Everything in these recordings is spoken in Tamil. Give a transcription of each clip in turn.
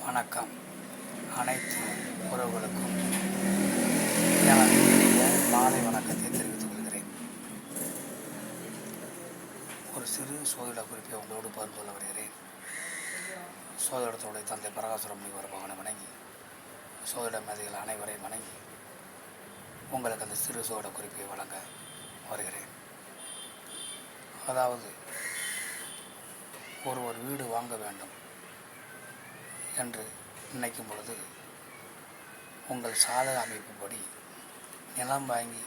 வணக்கம். அனைத்து உறவுகளுக்கும் எனது இனிய மாலை வணக்கத்தை தெரிவித்துக் கொள்கிறேன். ஒரு சிறு சோதிட குறிப்பை உங்களோடு பகிர்ந்து கொள்ள வருகிறேன். சோதிடத்துடைய தந்தை பிரகாசுர முனிவர் பகவானை வணங்கி, சோதிட மேதைகள் அனைவரையும் வணங்கி உங்களுக்கு அந்த சிறு சோதிட குறிப்பை வழங்க வருகிறேன். அதாவது, ஒரு வீடு வாங்க வேண்டும் என்று நினைக்கும் பொழுது உங்கள் சாதக அமைப்புப்படி நிலம் வாங்கி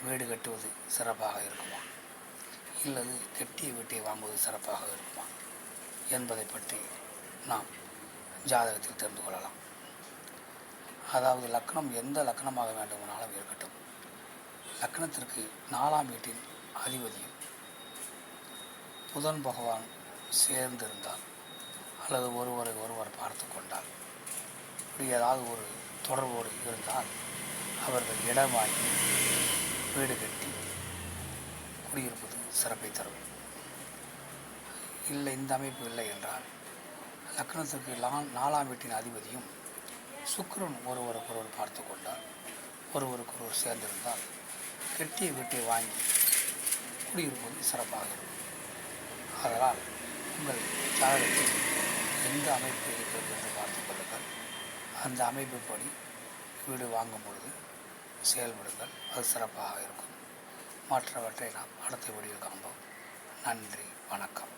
வீடு கட்டுவது சிறப்பாக இருக்குமா, இல்லது கெட்டிய வீட்டை வாங்குவது சிறப்பாக இருக்குமா என்பதை பற்றி நாம் ஜாதகத்தில் தெரிந்து கொள்ளலாம். அதாவது, லக்னம் எந்த லக்னமாக வேண்டுமானாலும் இருக்கட்டும், லக்னத்திற்கு 4ஆம் வீட்டின் அதிபதியும் புதன் பகவான் சேர்ந்திருந்தால் அல்லது ஒருவர் பார்த்து கொண்டால், இப்படி ஏதாவது ஒரு தொடர்போடு இருந்தால் அவர்கள் இடம் வாங்கி வீடு கட்டி குடியிருப்பது சிறப்பை தரும். இல்லை, இந்த அமைப்பு இல்லை என்றால் லக்னத்திற்கு 4ஆம் வீட்டின் அதிபதியும் சுக்கிரன் ஒருவருக்கொருவர் பார்த்து கொண்டால், ஒருவருக்கொருவர் சேர்ந்திருந்தால் கெட்டிய வீட்டை வாங்கி குடியிருப்பது சிறப்பாக இருக்கும். அதனால் உங்கள் ஜாதகத்தில் எந்த அமைப்பு இருக்கிறது என்று பார்த்து கொள்ளுங்கள். அந்த அமைப்புப்படி வீடு வாங்கும் பொழுது செயல்படுங்கள், அது சிறப்பாக இருக்கும். மற்றவற்றை நாம் அடுத்த வீடியோவில் காண்போம். நன்றி, வணக்கம்.